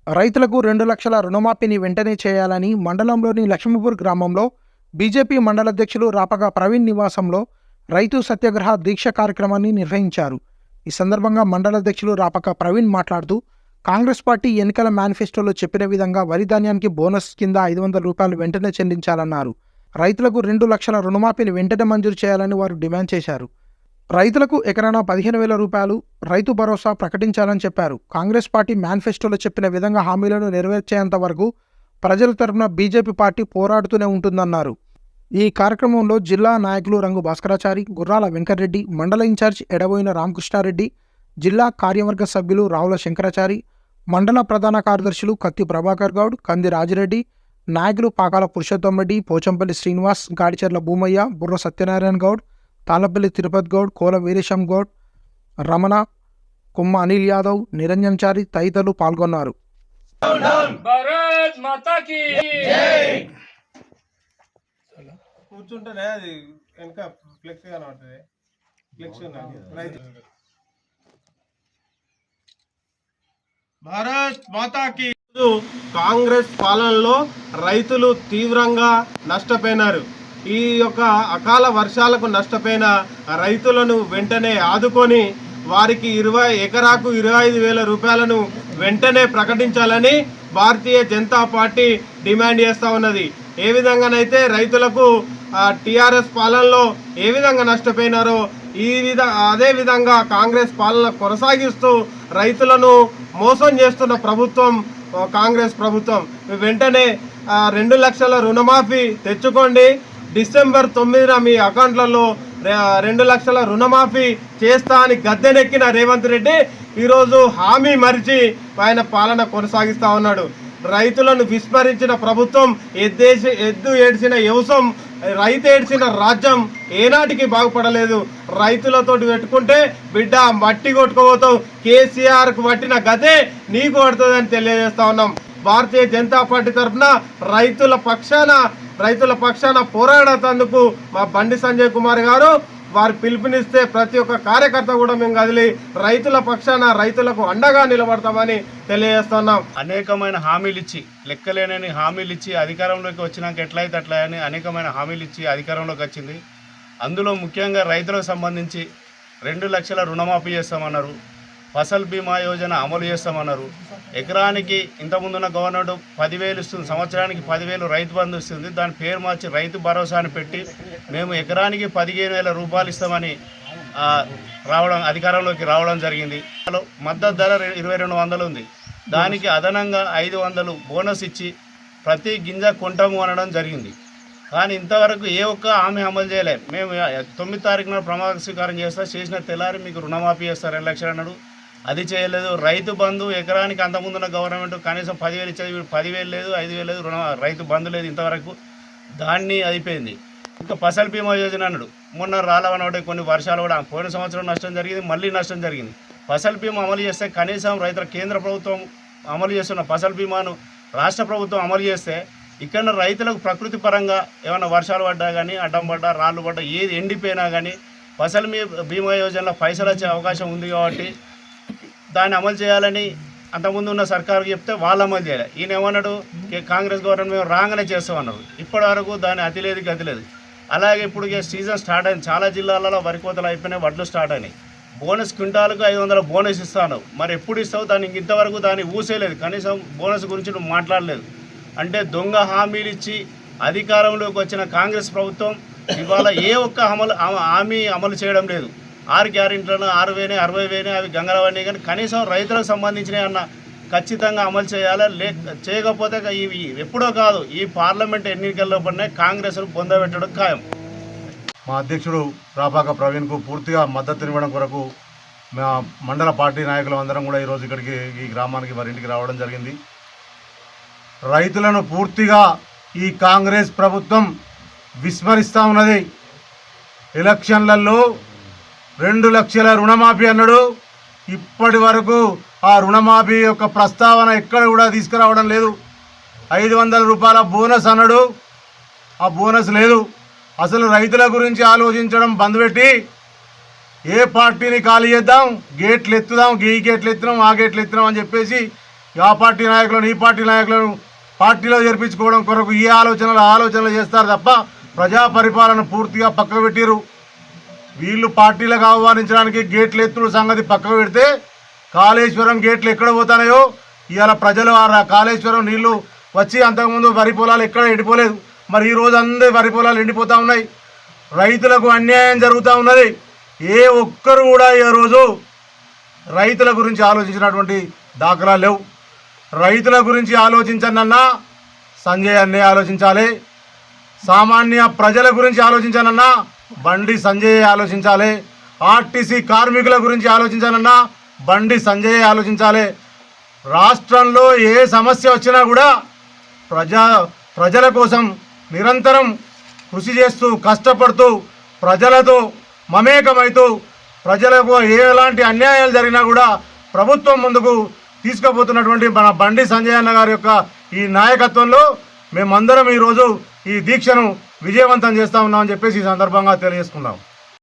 రైతులకు 2 లక్షల రుణమాఫీని వెంటనే చేయాలని మండలంలోని లక్ష్మీపూర్ గ్రామంలో బీజేపీ మండలాధ్యక్షులు రాపక ప్రవీణ్ నివాసంలో రైతు సత్యాగ్రహ దీక్ష కార్యక్రమాన్ని నిర్వహించారు. ఈ సందర్భంగా మండలాధ్యక్షులు రాపక ప్రవీణ్ మాట్లాడుతూ, కాంగ్రెస్ పార్టీ ఎన్నికల మేనిఫెస్టోలో చెప్పిన విధంగా వరి ధాన్యానికి బోనస్ కింద 500 రూపాయలు వెంటనే చెల్లించాలన్నారు. రైతులకు 2 లక్షల రుణమాఫీని వెంటనే మంజూరు చేయాలని వారు డిమాండ్ చేశారు. రైతులకు ఎకరానా 15,000 రూపాయలు రైతు భరోసా ప్రకటించాలని చెప్పారు. కాంగ్రెస్ పార్టీ మేనిఫెస్టోలో చెప్పిన విధంగా హామీలను నెరవేర్చేంత వరకు ప్రజల తరపున బీజేపీ పార్టీ పోరాడుతూనే ఉంటుందన్నారు. ఈ కార్యక్రమంలో జిల్లా నాయకులు రంగు భాస్కరాచారి, గుర్రాల వెంకటరెడ్డి, మండల ఇన్ఛార్జ్ ఎడబోయిన రామకృష్ణారెడ్డి, జిల్లా కార్యవర్గ సభ్యులు రావుల శంకరాచారి, మండల ప్రధాన కార్యదర్శులు కత్తి ప్రభాకర్ గౌడ్, కంది రాజిరెడ్డి, నాయకులు పాకాల పురుషోత్తం రెడ్డి, పోచంపల్లి శ్రీనివాస్, గాడిచెర్ల భూమయ్య, బుర్ర సత్యనారాయణ గౌడ్, తాళపల్లి తిరుపతి గౌడ్, కోల వీరేశం గౌడ్, రమణ, కుమ్మ అనిల్ యాదవ్, నిరంజన్ చారి తదితరులు పాల్గొన్నారు. కూర్చుంటేనే అది వెనక ఫ్లెక్స్ కనబడుతుంది. ఫ్లెక్స్ భారత్ మాతాకి. కాంగ్రెస్ పాలనలో రైతులు తీవ్రంగా నష్టపోయినారు. ఈ యొక్క అకాల వర్షాలకు నష్టపోయిన రైతులను వెంటనే ఆదుకొని వారికి ఎకరాకు 25,000 రూపాయలను వెంటనే ప్రకటించాలని భారతీయ జనతా పార్టీ డిమాండ్ చేస్తూ ఉన్నది. ఏ విధంగానైతే రైతులకు టీఆర్ఎస్ పాలనలో ఏ విధంగా నష్టపోయినారో అదే విధంగా కాంగ్రెస్ పాలన కొనసాగిస్తూ రైతులను మోసం చేస్తున్న ప్రభుత్వం కాంగ్రెస్ ప్రభుత్వం. వెంటనే 2 లక్షల రుణమాఫీ తెచ్చుకోండి. డిసెంబర్ 9న మీ అకౌంట్లలో 2 లక్షల రుణమాఫీ చేస్తా అని గద్దెనెక్కిన రేవంత్ రెడ్డి ఈరోజు హామీ మరిచి ఆయన పాలన కొనసాగిస్తూ ఉన్నాడు. రైతులను విస్మరించిన ప్రభుత్వం, ఎద్దు ఏడ్చిన వ్యవసాయం, రైతు ఏడ్చిన రాజ్యం ఏనాటికి బాగుపడలేదు. రైతులతోటి పెట్టుకుంటే బిడ్డ మట్టి కొట్టుకోబోతావు, కేసీఆర్కు పట్టిన గదే నీకు పడుతుందని తెలియజేస్తా ఉన్నాం. భారతీయ జనతా పార్టీ తరఫున రైతుల పక్షాన పోరాడేందుకు మా బండి సంజయ్ కుమార్ గారు వారు పిలుపునిస్తే ప్రతి ఒక్క కార్యకర్త కూడా మేము కదిలి రైతుల పక్షాన రైతులకు అండగా నిలబడతామని తెలియజేస్తున్నాం. అనేకమైన హామీలు ఇచ్చి, లెక్కలేనని హామీలు ఇచ్చి అధికారంలోకి వచ్చినాక ఎట్లయితే అట్లా అని అనేకమైన హామీలు ఇచ్చి అధికారంలోకి వచ్చింది. అందులో ముఖ్యంగా రైతులకు సంబంధించి 2 లక్షల రుణమాఫీ చేస్తామన్నారు, ఫసల్ బీమా యోజన అమలు చేస్తామన్నారు. ఎకరానికి ఇంతకుముందున్న గవర్నమెంట్ 10,000 ఇస్తుంది, సంవత్సరానికి 10,000 రైతు బంధు ఇస్తుంది. దాని పేరు మార్చి రైతు భరోసాని పెట్టి మేము ఎకరానికి 15,000 రూపాయలు ఇస్తామని అధికారంలోకి రావడం జరిగింది. మద్దతు ధర 2,200 ఉంది. దానికి అదనంగా 500 బోనస్ ఇచ్చి ప్రతి గింజ కొంటాము అనడం జరిగింది. కానీ ఇంతవరకు ఏ ఒక్క హామీ అమలు చేయలేదు. మేము 9 తారీఖున ప్రమాణ స్వీకారం చేసిన తెల్లారి మీకు రుణమాఫీ చేస్తారు 2 లక్షలు అన్నాడు, అది చేయలేదు. రైతు బంధు ఎకరానికి అంతకుముందున్న గవర్నమెంట్ కనీసం 10,000 ఇచ్చేది, 10,000 లేదు, 5,000 లేదు, రైతు బంధు లేదు ఇంతవరకు. దాన్ని అయిపోయింది. ఇంకా ఫసల్ బీమా యోజన అన్నాడు, మొన్న రాలవనోటే కొన్ని వర్షాలు కూడా పోయిన సంవత్సరం నష్టం జరిగింది, మళ్ళీ నష్టం జరిగింది. ఫసల్ బీమా అమలు చేస్తే కనీసం రైతుల కేంద్ర ప్రభుత్వం అమలు చేస్తున్న ఫసల్ బీమాను రాష్ట్ర ప్రభుత్వం అమలు చేస్తే ఇక్కడ రైతులకు ప్రకృతి పరంగా ఏమైనా వర్షాలు పడ్డా కానీ, అడ్డం పడ్డా, రాళ్ళు పడ్డా, ఏది ఎండిపోయినా కానీ ఫసల్ బీమా యోజనలో పైసలు వచ్చే అవకాశం ఉంది. కాబట్టి దాన్ని అమలు చేయాలని అంతకుముందు ఉన్న సర్కారుకి చెప్తే వాళ్ళు అమలు చేయాలి. ఈయన ఏమన్నాడు, కాంగ్రెస్ గవర్నమెంట్ మేము రాగానే చేస్తామన్నారు. ఇప్పటి వరకు దాని అతి లేదు గతి లేదు. అలాగే ఇప్పుడు సీజన్ స్టార్ట్ అయింది, చాలా జిల్లాలలో వరి కోతలు అయిపోయినాయి, వడ్లు స్టార్ట్ అయినాయి. బోనస్ క్వింటాలకు 500 బోనస్ ఇస్తాను, మరి ఎప్పుడు ఇస్తావు? దానికి ఇంతవరకు దాన్ని ఊసేయలేదు, కనీసం బోనస్ గురించి నువ్వు మాట్లాడలేదు. అంటే దొంగ హామీలు ఇచ్చి అధికారంలోకి వచ్చిన కాంగ్రెస్ ప్రభుత్వం ఇవాళ ఏ ఒక్క హామీ అమలు చేయడం లేదు. 6 గ్యారెంటీలను 6,000, 60,000 అవి గంగలవన్నీ, కానీ కనీసం రైతులకు సంబంధించినవి అన్న ఖచ్చితంగా అమలు చేయాలి. చేయకపోతే ఇవి ఎప్పుడో కాదు, ఈ పార్లమెంట్ ఎన్నికల్లో పడిన కాంగ్రెస్ను పొందబెట్టడం ఖాయం. మా అధ్యక్షుడు రాపాక ప్రవీణ్కు పూర్తిగా మద్దతు ఇవ్వడం కొరకు మా మండల పార్టీ నాయకులు అందరం కూడా ఈరోజు ఇక్కడికి ఈ గ్రామానికి వారి ఇంటికి రావడం జరిగింది. రైతులను పూర్తిగా ఈ కాంగ్రెస్ ప్రభుత్వం విస్మరిస్తూ ఉన్నది. ఎలక్షన్లలో 2 లక్షల రుణమాఫీ అన్నాడు, ఇప్పటి వరకు ఆ రుణమాఫీ యొక్క ప్రస్తావన ఎక్కడ కూడా తీసుకురావడం లేదు. 500 రూపాయల బోనస్ అన్నాడు, ఆ బోనస్ లేదు. అసలు రైతుల గురించి ఆలోచించడం బంద్ పెట్టి ఏ పార్టీని ఖాళీ చేద్దాం, గేట్లు ఎత్తుదాం, ఈ గేట్లు ఎత్తున్నాం, ఆ గేట్లు ఎత్తున్నాం అని చెప్పేసి ఆ పార్టీ నాయకులను ఈ పార్టీ నాయకులను పార్టీలో చేర్పించుకోవడం కొరకు ఈ ఆలోచనలు చేస్తారు తప్ప ప్రజా పరిపాలన పూర్తిగా పక్కకు పెట్టిరు. వీళ్ళు పార్టీలకు ఆహ్వానించడానికి గేట్లు ఎత్తుడు సంగతి పక్కకు పెడితే కాళేశ్వరం గేట్లు ఎక్కడ పోతాయో ఇవాళ ప్రజలు ఆ కాళేశ్వరం నీళ్లు వచ్చి అంతకుముందు వరి పొలాలు ఎక్కడ ఎండిపోలేదు. మరి ఈ రోజు అందరి వరి పొలాలు ఎండిపోతూ ఉన్నాయి. రైతులకు అన్యాయం జరుగుతూ ఉన్నది. ఏ ఒక్కరు కూడా ఈ రోజు రైతుల గురించి ఆలోచించినటువంటి దాఖలాలు లేవు. రైతుల గురించి ఆలోచించనన్నా సంజయ్ అన్నే ఆలోచించాలి. సామాన్య ప్రజల గురించి ఆలోచించానన్నా బండి సంజయ్ ఆలోచించాలి. ఆర్టీసీ కార్మికుల గురించి ఆలోచించానన్నా బండి సంజయ్ ఆలోచించాలి. రాష్ట్రంలో ఏ సమస్య వచ్చినా కూడా ప్రజల కోసం నిరంతరం కృషి చేస్తూ కష్టపడుతూ ప్రజలతో మమేకమవుతూ ప్రజలకు ఎలాంటి అన్యాయాలు జరిగినా కూడా ప్రభుత్వం ముందుకు తీసుకుపోతున్నటువంటి మన బండి సంజయ్ అన్న గారి యొక్క ఈ నాయకత్వంలో మేమందరం ఈరోజు ఈ దీక్షను విజయవంతం చేస్తూ ఉన్నామని చెప్పేసి ఈ సందర్భంగా తెలియజేసుకున్నాం.